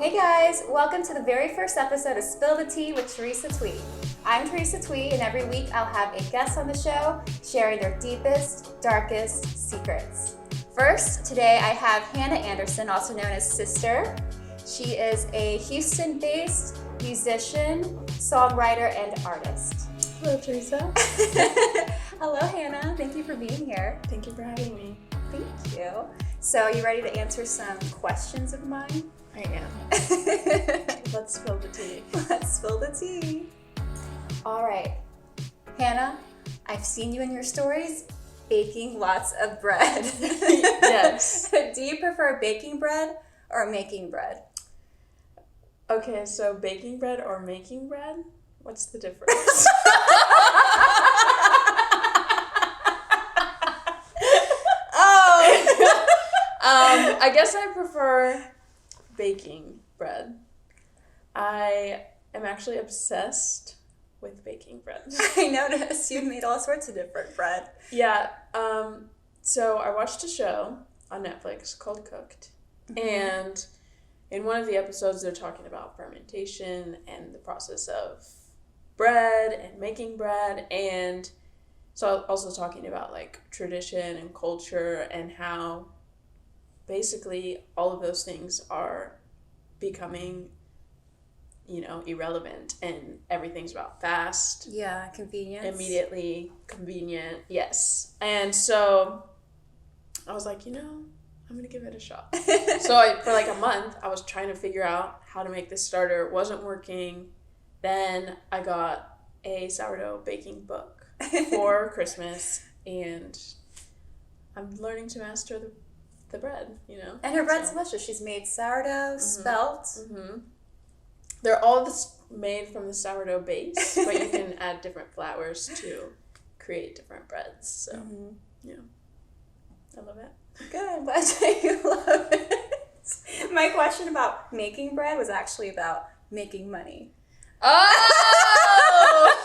Hey guys, welcome to the very first episode of Spill the Tea with Teresa Thuy. I'm Teresa Thuy, and every week I'll have a guest on the show sharing their deepest, darkest secrets. First, today I have Hannah Anderson, also known as Sister. She is a Houston-based musician, songwriter, and artist. Hello, Teresa. Hello, Hannah. Thank you for being here. Thank you for having me. Thank you. So, you ready to answer some questions of mine? I am. Let's spill the tea. Let's spill the tea. All right. Hannah, I've seen you in your stories baking lots of bread. Yes. Do you prefer baking bread or making bread? Okay, so baking bread or making bread? What's the difference? I guess I prefer baking bread. I am actually obsessed with baking bread. I noticed you've made all sorts of different bread. Yeah. So I watched a show on Netflix called Cooked. Mm-hmm. And in one of the episodes, they're talking about fermentation and the process of bread and making bread. And so also talking about like tradition and culture and how basically all of those things are becoming, irrelevant, and everything's about fast. Yeah, convenience. Immediately convenient, yes. And so I was like, I'm going to give it a shot. So for like a month, I was trying to figure out how to make this starter. It wasn't working. Then I got a sourdough baking book for Christmas, and I'm learning to master the bread, And her bread's delicious. She's made sourdough, spelt. Mm-hmm. They're all made from the sourdough base, but you can add different flours to create different breads. So, I love it. Good. I'm glad that you love it. My question about making bread was actually about making money. Oh!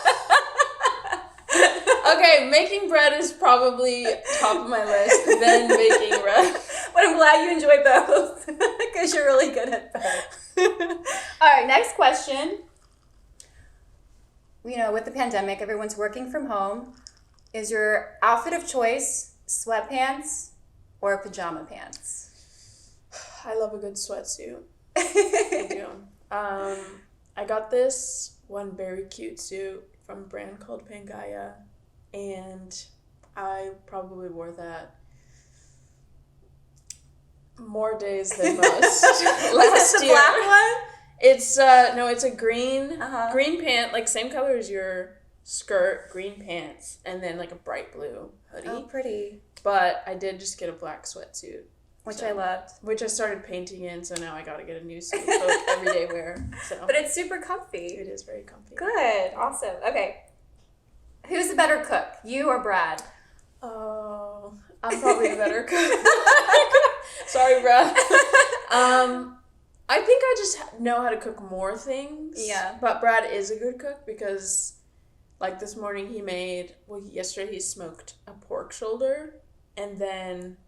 Okay, making bread is probably top of my list, then baking bread. But I'm glad you enjoy both, because you're really good at both. All right, next question. With the pandemic, everyone's working from home. Is your outfit of choice sweatpants or pajama pants? I love a good sweatsuit. I do. I got this one very cute suit from a brand called Pangaya, and I probably wore that more days than most. Last year. Black one? It's it's a green pant, like same color as your skirt, green pants, and then like a bright blue hoodie. Oh, pretty. But I did just get a black sweatsuit. Which I loved. Which I started painting in, so now I gotta get a new suit for like everyday wear. So. But it's super comfy. It is very comfy. Good. Awesome. Okay. Who's the better cook, you or Brad? Oh, I'm probably the better cook. Sorry, Brad. I think I just know how to cook more things. Yeah. But Brad is a good cook because, like this morning yesterday he smoked a pork shoulder, and then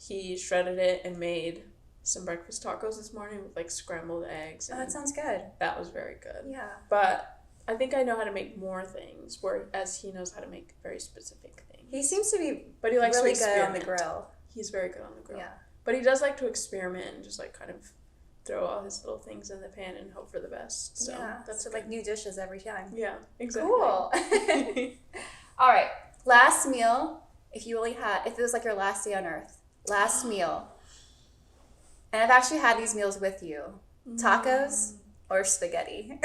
he shredded it and made some breakfast tacos this morning with like scrambled eggs. Oh, that sounds good. That was very good. Yeah. But I think I know how to make more things, whereas he knows how to make very specific things. He seems to be but he likes really to good on the grill. He's very good on the grill. Yeah. But he does like to experiment and just like kind of throw all his little things in the pan and hope for the best. So that's like new dishes every time. Yeah, exactly. Cool. All right. Last meal, if it was like your last day on earth, last meal. And I've actually had these meals with you. Tacos or spaghetti?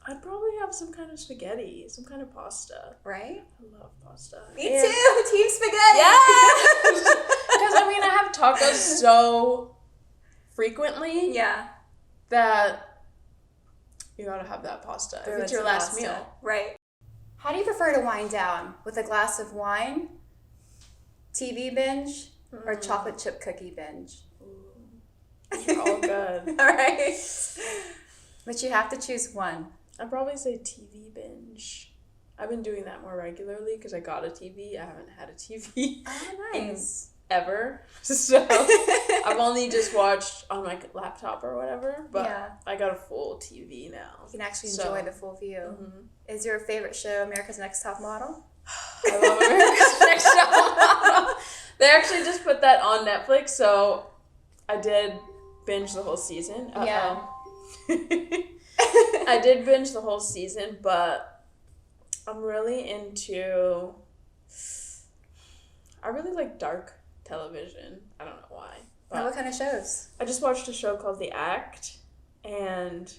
I'd probably have some kind of spaghetti, some kind of pasta. Right? I love pasta. Me too! Team spaghetti! Yeah! Because, I have tacos so frequently that you gotta have that pasta if it's your last meal. Right. How do you prefer to wind down? With a glass of wine, TV binge, or chocolate chip cookie binge? Ooh. They're all good. All right. But you have to choose one. I'd probably say TV binge. I've been doing that more regularly because I got a TV. I haven't had a TV Oh, nice. ever. So I've only just watched on my laptop or whatever, but Yeah. I got a full TV now. You can actually enjoy the full view. Mm-hmm. Is your favorite show America's Next Top Model? I love America's Next Top Model. They actually just put that on Netflix, so I did binge the whole season. Yeah. I did binge the whole season, but I'm really into... I really like dark television. I don't know why. But what kind of shows? I just watched a show called The Act, and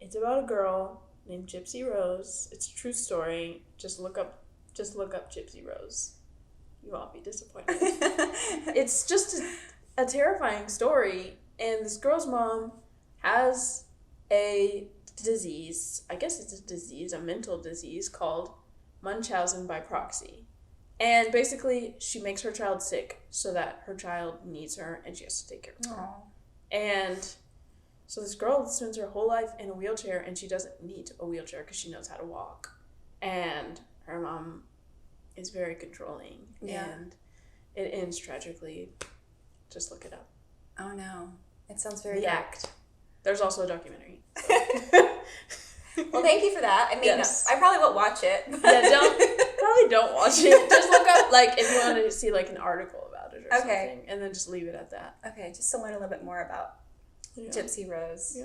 it's about a girl named Gypsy Rose. It's a true story. Just look up Gypsy Rose. You won't be disappointed. It's just a terrifying story, and this girl's mom has a disease. I guess it's a disease, a mental disease called Munchausen by proxy. And basically, she makes her child sick so that her child needs her and she has to take care of her. Aww. And so this girl spends her whole life in a wheelchair, and she doesn't need a wheelchair because she knows how to walk. And her mom is very controlling. Yeah. And it ends tragically. Just look it up. Oh no. It sounds very The dark. Act. There's also a documentary. Well, thank you for that. I mean, Yes. I probably won't watch it. Yeah, probably don't watch it. Just look up, like, if you want to see, like, an article about it or Okay. something. And then just leave it at that. Okay, just to learn a little bit more about Yeah. Gypsy Rose. Yeah.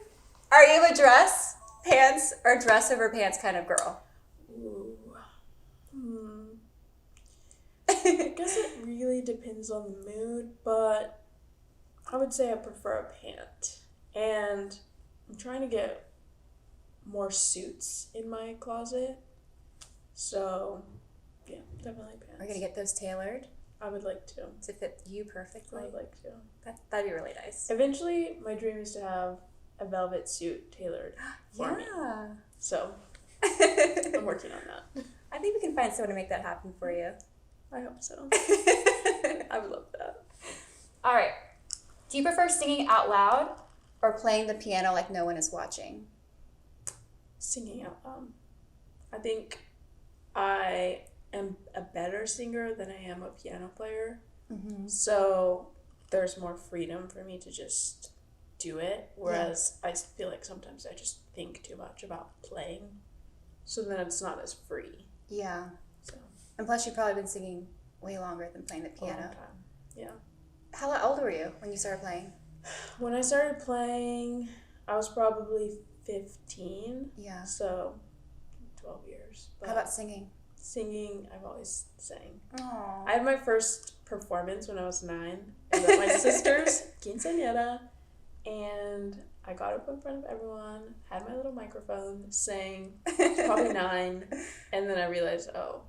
Are you a dress, pants, or dress over pants kind of girl? Ooh. I guess it really depends on the mood, but I would say I prefer a pant. And I'm trying to get more suits in my closet. So, yeah, definitely pants. We're going to get those tailored I would like to. to fit you I perfectly. would like to. That'd be really nice. Eventually, my dream is to have a velvet suit tailored for me. Yeah. So, I I'm working on that. think we can find someone to make that happen for you. I hope so. I would love that. All right. Do you prefer singing out loud or playing the piano like no one is watching? Singing out loud. I think I am a better singer than I am a piano player. Mm-hmm. So there's more freedom for me to just do it. Whereas I feel like sometimes I just think too much about playing. So then it's not as free. Yeah. So And plus, you've probably been singing way longer than playing the a long piano. time. Yeah. How old were you when you started playing? When I started playing, I was probably 15. Yeah. So 12 years. But How about singing? singing? I've always sang. Aww. I had my first performance when I was 9. I was at my sister's quinceañera, and I got up in front of everyone, had my little microphone, sang, probably 9, and then I realized, oh,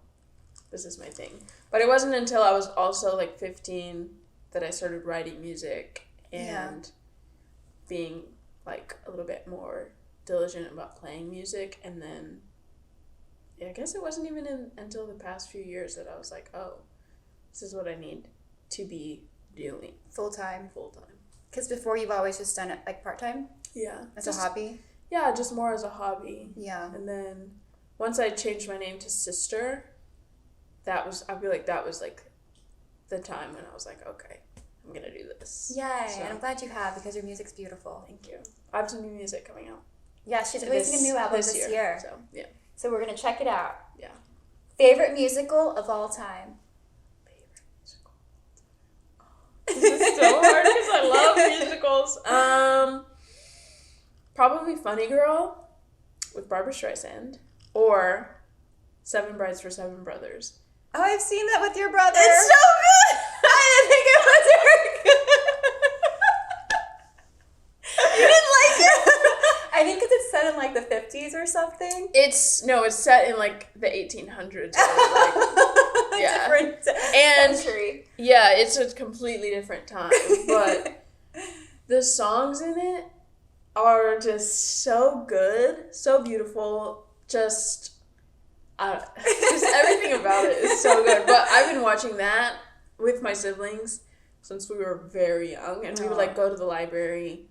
this is my thing. But it wasn't until I was also like 15 that I started writing music and being like a little bit more diligent about playing music, and then I guess it wasn't even until the past few years that I was like, oh, this is what I need to be doing Full-time. full-time. Because before you've always just done it like part-time? Yeah. As just, a hobby? Yeah, just more as a hobby. Yeah. And then once I changed my name to Sister, I feel like that was like the time when I was like, okay, I'm going to do this. Yay. So, And I'm glad you have, because your music's beautiful. thank you. I have some new music coming out. Yeah, she's releasing a new album this year. So, yeah. So we're going to check it out. Yeah. Favorite musical of all time? Favorite musical. This is so hard because I love musicals. Probably Funny Girl with Barbra Streisand, or Seven Brides for Seven Brothers. Oh, I've seen that with your brother. It's so good! I didn't think it was very good. You didn't like it? I think because it's set in like the 50s or something. It's set in like the 1800s. Or, like, yeah. Different And- century. Yeah, it's a completely different time, but the songs in it are just so good, so beautiful, just everything about it is so good. But I've been watching that with my siblings since we were very young, and we would like go to the library.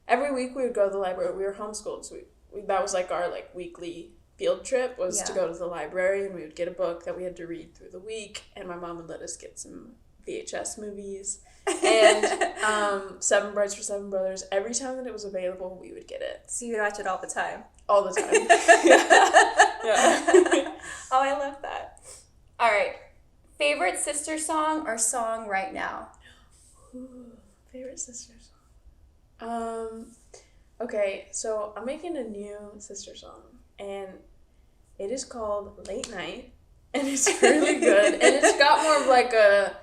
Every week we would go to the library. We were homeschooled, so we that was like our like weekly field trip was to go to the library, and we would get a book that we had to read through the week, and my mom would let us get some VHS movies. And Seven Brides for Seven Brothers. Every time that it was available, we would get it. So you would watch it all the time? All the time. Yeah. Oh, I love that. All right. Favorite sister song or song right now? Ooh, favorite sister song. Okay, so I'm making a new sister song, and it is called Late Night, and it's really good, and it's got more of like a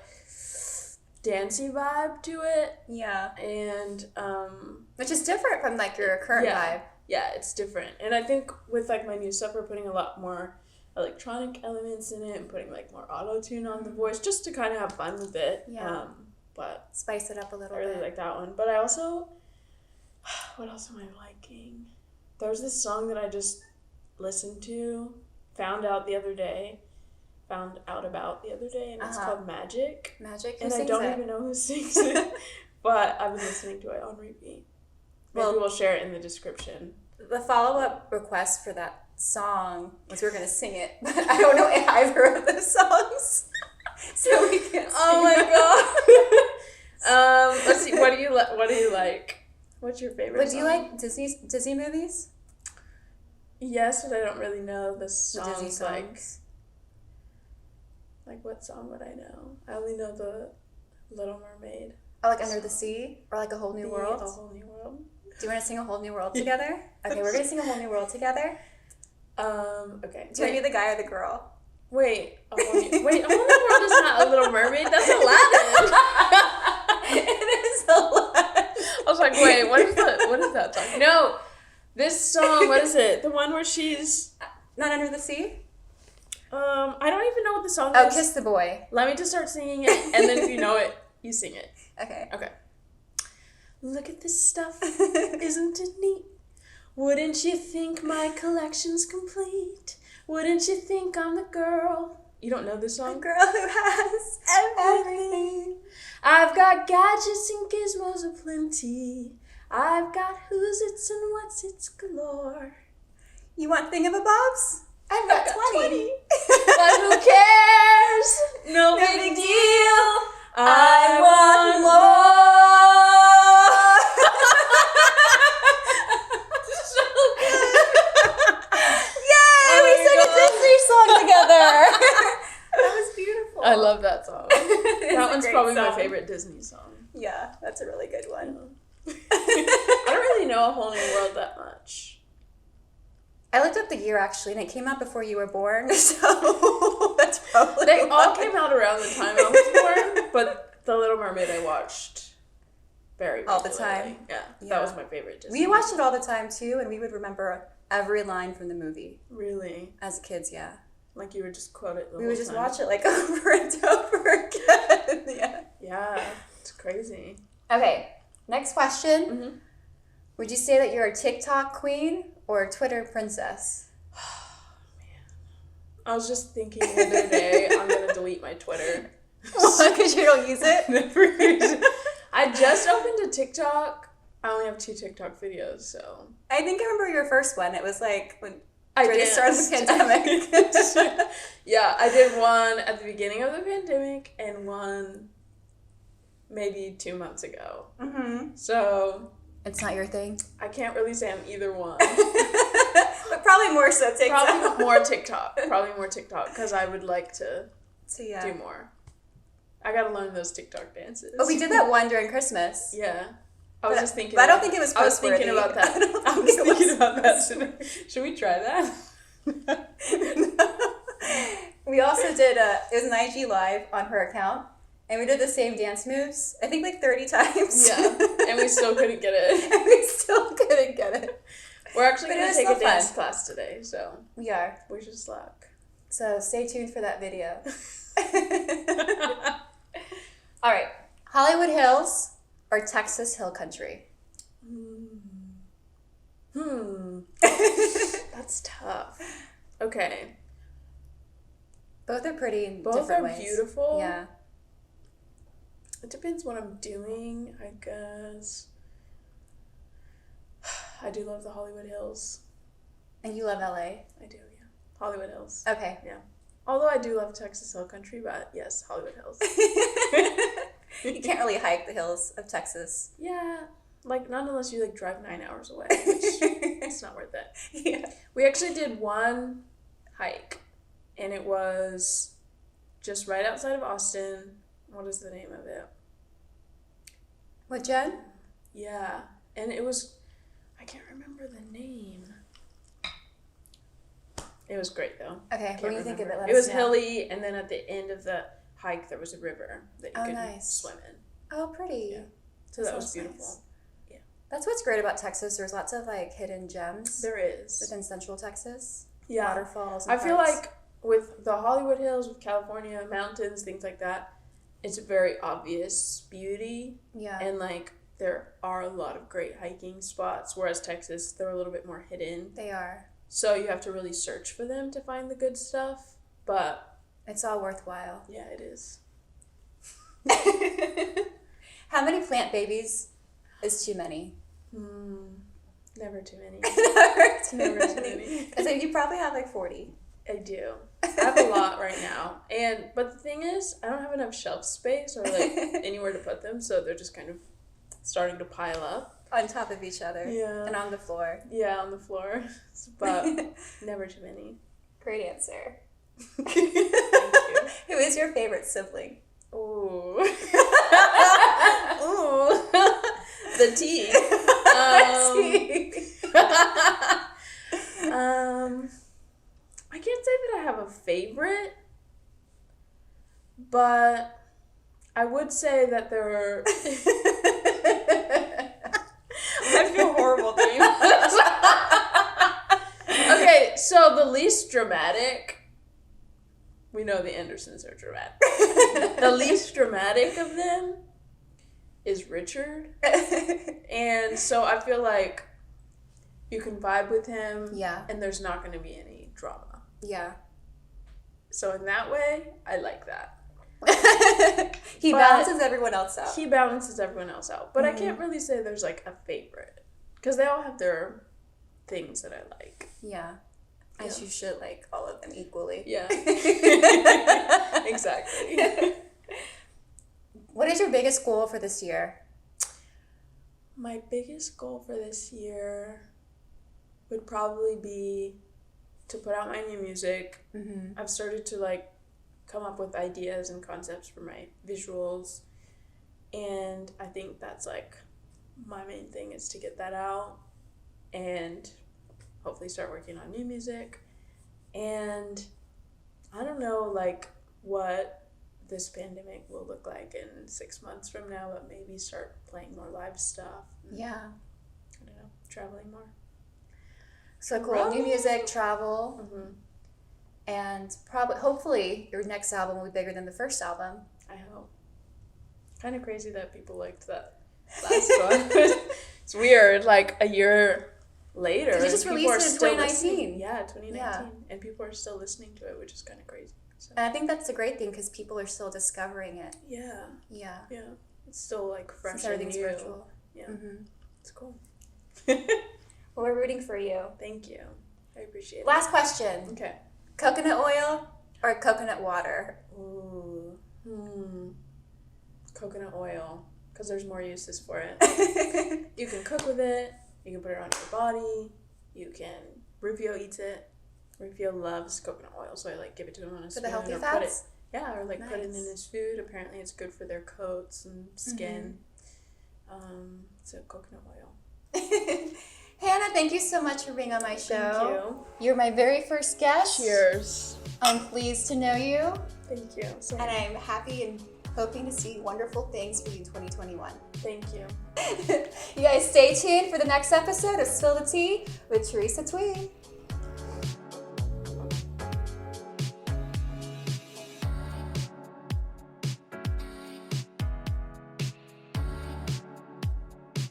dancey vibe to it. Yeah. And which is different from like your current vibe. Yeah, it's different. And I think with like my new stuff, we're putting a lot more electronic elements in it and putting like more auto-tune on the voice just to kind of have fun with it. Yeah. But spice it up a little bit. I really like that one. But I also, what else am I liking? There's this song that I just listened to, found out about the other day, and it's called Magic. Magic? And I don't even know who sings it, but I've been listening to it on repeat. Maybe we'll share it in the description. The follow-up request for that song was we were going to sing it, but I don't know either of the songs, so we can't sing Oh my god. Let's see, what do you like? What's your favorite But song? do you like Disney movies? Yes, but I don't really know the songs. The Disney songs. Like what song would I know? I only know the Little Mermaid. Oh, like Under the Sea? Or like A Whole New World? A Whole New World. Do you want to sing A Whole New World together? Okay, we're going to sing A Whole New World together. Okay. Do you want to be the guy or the girl? Wait, A Whole New World is not a Little Mermaid. That's Aladdin. It is Aladdin. I was like, wait, what is that song? No, this song, what is it? The one where she's... Not Under the Sea? I don't even know what the song is. Oh, Kiss the Boy. Let me just start singing it, and then if you know it, you sing it. Okay. Look at this stuff, isn't it neat? Wouldn't you think my collection's complete? Wouldn't you think I'm the girl? You don't know this song? The girl who has everything. I've got gadgets and gizmos aplenty. I've got who's its and what's its galore. You want thingamabobs? I've got 20. But who cares? No big deal. I want more. So good. Yay! We sang a Disney song together. That was beautiful. I love that song. That one's probably my song. favorite Disney song. Yeah, that's a really good one. I don't really know A Whole New World that much. I looked up the year actually, and it came out before you were born, so that's probably They all came out around the time I was born, but The Little Mermaid I watched very all the regularly. time. Yeah, Yeah. that was my favorite Disney. We watched it all the time too, and we would remember every line from the movie. Really? As kids, yeah. Like you would just quote it the We whole would just time. watch it like over and over again. Yeah. Yeah, it's crazy. Okay, next question. Mm-hmm. Would you say that you're a TikTok queen or a Twitter princess? I was just thinking the other day, I'm going to delete my Twitter. Because you don't use it? Never use it. I just opened a TikTok. I only have 2 TikTok videos, so. I think I remember your first one. It was like when I during the start of the pandemic. Yeah, I did one at the beginning of the pandemic and one maybe 2 months ago. Mm-hmm. So. It's not your thing? I can't really say I'm either one. But probably more so TikTok. Probably more TikTok, because I would like to do more. I gotta learn those TikTok dances. Oh, we did that one during Christmas. Yeah. I was just thinking. But I don't think it was I was thinking post-worthy. about that. I was thinking about that today. Should we try that? We also did it was an IG live on her account, and we did the same dance moves, I think like 30 times. Yeah, and we still couldn't get it. We're actually going to take a dance class today, so. We are. We should slack. So stay tuned for that video. All right. Hollywood Hills or Texas Hill Country? That's tough. Okay. Both are pretty in Both different are ways. beautiful. Yeah. It depends what I'm doing, I guess. I do love the Hollywood Hills. And you love LA? I do, yeah. Hollywood Hills. Okay. Yeah. Although I do love Texas Hill Country, but yes, Hollywood Hills. You can't really hike the hills of Texas. Yeah, like not unless you like drive 9 hours away, which it's not worth it. Yeah. We actually did one hike, and it was just right outside of Austin. What is the name of it? What, Jen? Yeah, and it was, I can't remember the name. It was great though. Okay, when you think of it, let It us was know. hilly, and then at the end of the hike, there was a river that you could nice. swim in. Oh, pretty. Yeah. So that was Sounds beautiful. nice. Yeah. That's what's great about Texas. There's lots of like hidden gems There is. within Central Texas. Yeah. Waterfalls. And I feel parks. like with the Hollywood Hills, with California, mountains, things like that, it's a very obvious beauty. Yeah. And like there are a lot of great hiking spots, whereas Texas, they're a little bit more hidden. They are. So you have to really search for them to find the good stuff. But It's all worthwhile. yeah, it is. How many plant babies is too many? Never too many. Never too many. I think you probably have like 40. I do. I have a lot right now. But the thing is, I don't have enough shelf space or like anywhere to put them, so they're just kind of starting to pile up. On top of each other. Yeah. And on the floor. Yeah, on the floor. But never too many. Great answer. Thank you. Who is your favorite sibling? Ooh. Ooh. The tea. I can't say that I have a favorite, but I would say that there are... I feel horrible doing this. Okay, so the least dramatic, we know the Andersons are dramatic. The least dramatic of them is Richard. And so I feel like you can vibe with him. Yeah. And there's not going to be any drama. Yeah. So in that way, I like that. He But balances everyone else out. He balances everyone else out. But I can't really say there's like a favorite. Because they all have their things that I like. Yeah. As you should like all of them equally. Yeah. Exactly. What is your biggest goal for this year? My biggest goal for this year would probably be to put out my new music. Mm-hmm. I've started to like come up with ideas and concepts for my visuals, and I think that's like my main thing is to get that out and hopefully start working on new music. And I don't know like what this pandemic will look like in 6 months from now, but maybe start playing more live stuff. Yeah. I don't know, traveling more. So cool. New music, travel, Mm-hmm. and probably, hopefully, your next album will be bigger than the first album. I hope. Kind of crazy that people liked that last one. It's weird, like a year later. Did you just and release people are it in still 2019? listening. Yeah, 2019. Yeah. And people are still listening to it, which is kind of crazy. So. And I think that's a great thing because people are still discovering it. Yeah, Yeah. yeah. It's still like fresh Since everything's and new. virtual. Yeah, Mm-hmm. it's cool. Well, we're rooting for you. Thank you. I appreciate it. Last question. Okay. Coconut oil or coconut water? Ooh. Coconut oil. Because there's more uses for it. You can cook with it. You can put it on your body. You can... Rufio eats it. Rufio loves coconut oil, so I like give it to him on a For spoon. the healthy or fats? Or like put it in Nice. his food. Apparently it's good for their coats and skin. So coconut oil. Hannah, thank you so much for being on my show. Thank you. You're my very first guest. Cheers. I'm pleased to know you, Thank you. So and I'm happy and hoping to see wonderful things for you in 2021. thank you. You guys stay tuned for the next episode of Spill the Tea with Teresa Thuy.